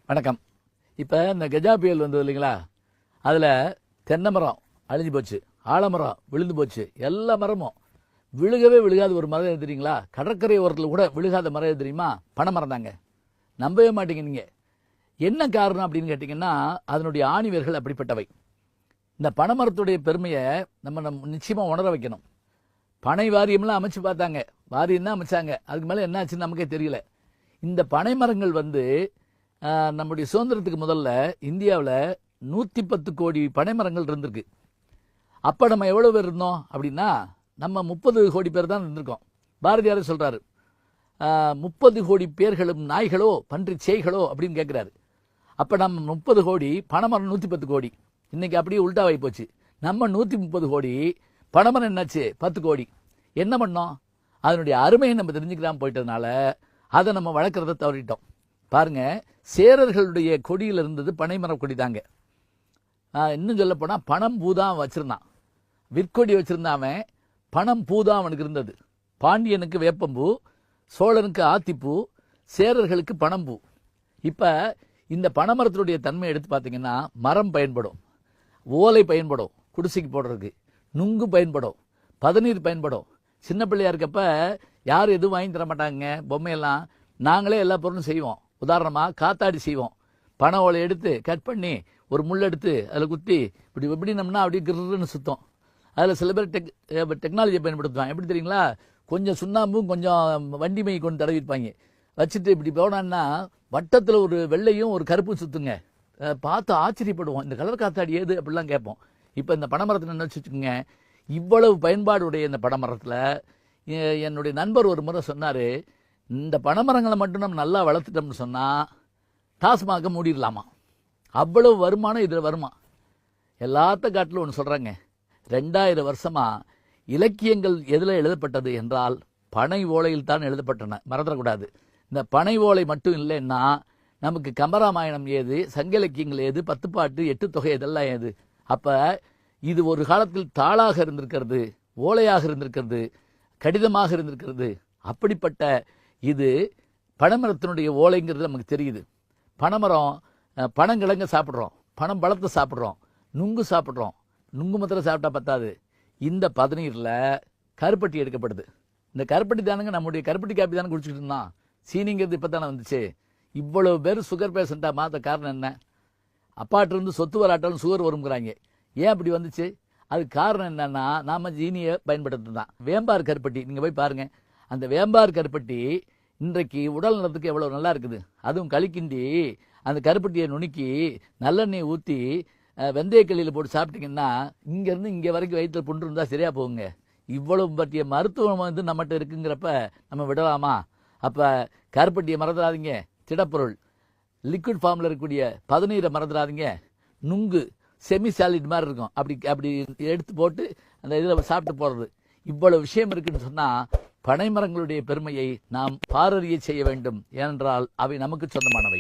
வணக்கம். இப்போ இந்த கஜா புயல் வந்தது இல்லைங்களா, அதில் தென்னை மரம் அழிஞ்சு போச்சு, ஆலமரம் விழுந்து போச்சு, எல்லா மரமும் விழுகவே விழுகாத ஒரு மரம் எது தெரியுங்களா? கடற்கரை ஓரத்தில் கூட விழுகாத மரம் எது தெரியுமா? பனைமரம் தாங்க. நம்பவே மாட்டீங்க நீங்கள். என்ன காரணம் அப்படின்னு கேட்டிங்கன்னா, அதனுடைய ஆணிவேர்கள் அப்படிப்பட்டவை. இந்த பனைமரத்துடைய பெருமையை நம்ம நிச்சயமாக உணர வைக்கணும். பனை வாரியம்லாம் அமைச்சு பார்த்தாங்க, வாரியம் தான் அமைச்சாங்க, அதுக்கு மேலே என்ன ஆச்சுன்னு நமக்கே தெரியல. இந்த பனைமரங்கள் நம்முடைய சுதந்திரத்துக்கு முதல்ல இந்தியாவில் 110 கோடி பனைமரங்கள் இருந்திருக்கு. அப்போ நம்ம எவ்வளோ பேர் இருந்தோம் அப்படின்னா, நம்ம 30 கோடி பேர் தான் இருந்திருக்கோம். பாரதியார் சொல்கிறாரு, 30 கோடி பேர்களும் நாய்களோ பன்றி சேய்களோ அப்படின்னு கேட்குறாரு. அப்போ நம்ம 30 கோடி, பனைமரம் 110 கோடி. இன்னைக்கு அப்படியே உல்டாவாகி போச்சு. நம்ம 130 கோடி, பனைமரம் என்னாச்சு 10 கோடி. என்ன பண்ணோம்? அதனுடைய அருமையை நம்ம தெரிஞ்சுக்கிறாம போயிட்டதுனால அதை நம்ம வளர்க்குறத தவறிட்டோம். பாருங்க, சேரர்களுடைய கொடியில் இருந்தது பனைமர கொடி தாங்க. இன்னும் சொல்ல போனால் பணம் பூ தான் வச்சிருந்தான். விற்கொடி வச்சிருந்தாவன் பணம் பூ தான் அவனுக்கு இருந்தது. பாண்டியனுக்கு வேப்பம்பூ, சோழனுக்கு ஆத்திப்பூ, சேரர்களுக்கு பணம்பூ. இப்போ இந்த பனைமரத்தினுடைய தன்மை எடுத்து பார்த்தீங்கன்னா, மரம் பயன்படும், ஓலை பயன்படும் குடிசைக்கு போடுறதுக்கு, நுங்கு பயன்படும், பதநீர் பயன்படும். சின்ன பிள்ளையா இருக்கப்ப யாரும் எதுவும் வாங்கி தர மாட்டாங்க, பொம்மையெல்லாம் நாங்களே எல்லா பொருளும் செய்வோம். உதாரணமாக காத்தாடி செய்வோம். பனை ஓலை எடுத்து கட் பண்ணி ஒரு முள் எடுத்து அதில் குத்தி இப்படி எப்படினோம்னா அப்படியே கிருன்னு சுத்தம். அதில் சில பேர் டெக்னாலஜியை பயன்படுத்துவாங்க. எப்படி தெரியுங்களா? கொஞ்சம் சுண்ணாம்பும் கொஞ்சம் வண்டி மை கொண்டு தடவிப்பாங்க. வச்சுட்டு இப்படி போனான்னா வட்டத்தில் ஒரு வெள்ளையும் ஒரு கருப்பும் சுத்துங்க. பார்த்து ஆச்சரியப்படுவோம், இந்த கலர் காத்தாடி ஏது அப்படிலாம் கேட்போம். இப்போ இந்த பனைமரத்தில் என்ன வச்சுக்கோங்க, இவ்வளவு பயன்பாடுடைய இந்த பனைமரத்தில் என்னுடைய நண்பர் ஒரு முறை சொன்னார், இந்த பனைமரங்களை மட்டும் நம்ம நல்லா வளர்த்துட்டோம்னு சொன்னால் டாஸ்மாக மூடிடலாமா, அவ்வளவு வருமானம் இதில் வருமா. எல்லாத்த காட்டிலும் ஒன்று சொல்கிறாங்க, 2000 வருஷமாக இலக்கியங்கள் எதில் எழுதப்பட்டது என்றால் பனை ஓலையில் தான் எழுதப்பட்டன, மறந்துடக்கூடாது. இந்த பனை ஓலை மட்டும் இல்லைன்னா நமக்கு கம்பராமாயணம் ஏது, சங்க இலக்கியங்கள் ஏது, 10 பாட்டு 8 தொகை இதெல்லாம் ஏது. அப்போ இது ஒரு காலத்தில் தாளாக இருந்திருக்கிறது, ஓலையாக இருந்திருக்கிறது, கடிதமாக இருந்திருக்கிறது. அப்படிப்பட்ட இது பனைமரத்தினுடைய ஓலைங்கிறது நமக்கு தெரியுது. பனைமரம் பனங்கிழங்க சாப்பிட்றோம், பனம் பழத்தை சாப்பிட்றோம், நுங்கு சாப்பிட்றோம். நுங்கு மாத்திரம் சாப்பிட்டா பத்தாது, இந்த பதநீரில் கருப்பட்டி எடுக்கப்படுது. இந்த கருப்பட்டி தானுங்க நம்முடைய கருப்பட்டி காப்பி தானே குடிச்சிட்டு இருந்தான். சீனிங்கிறது இப்போ தானே வந்துச்சு. இவ்வளவு பேர் சுகர் பேஷண்ட்டாக மாற்ற காரணம் என்ன? அப்பாட்டிருந்து சொத்து வராட்டாலும் சுகர் வருங்கிறாங்க. ஏன் அப்படி வந்துச்சு? அதுக்கு காரணம் என்னன்னா, நாம் ஜீனியை பயன்படுத்துறது தான். வேம்பார் கருப்பட்டி நீங்கள் போய் பாருங்கள். அந்த வேம்பார் கருப்பட்டி இன்றைக்கு உடல் நலத்துக்கு எவ்வளோ நல்லா இருக்குது. அதுவும் களிக்கிண்டி அந்த கருப்பட்டியை நுணுக்கி நல்லெண்ணெய் ஊற்றி வெந்தயக்களியில் போட்டு சாப்பிட்டீங்கன்னா இங்கேருந்து இங்கே வரைக்கும் வயிற்றில் புண்டு இருந்தால் சரியாக போகுங்க. இவ்வளவு பற்றிய மருத்துவம் நம்மகிட்ட இருக்குங்கிறப்ப நம்ம விடலாமா? அப்போ கருப்பட்டியை மறந்துடாதீங்க. திடப்பொருள் லிக்விட் ஃபார்மில் இருக்கக்கூடிய பதநீரை மறந்துடாதீங்க. நுங்கு செமி சாலிட் மாதிரி இருக்கும், அப்படி எடுத்து போட்டு அந்த இதில் சாப்பிட்டு போடுறது. இவ்வளவு விஷயம் இருக்குன்னு சொன்னால் பனைமரங்களுடைய பெருமையை நாம் பாரறிய செய்ய வேண்டும். ஏனென்றால் அவை நமக்கு சொந்தமானவை.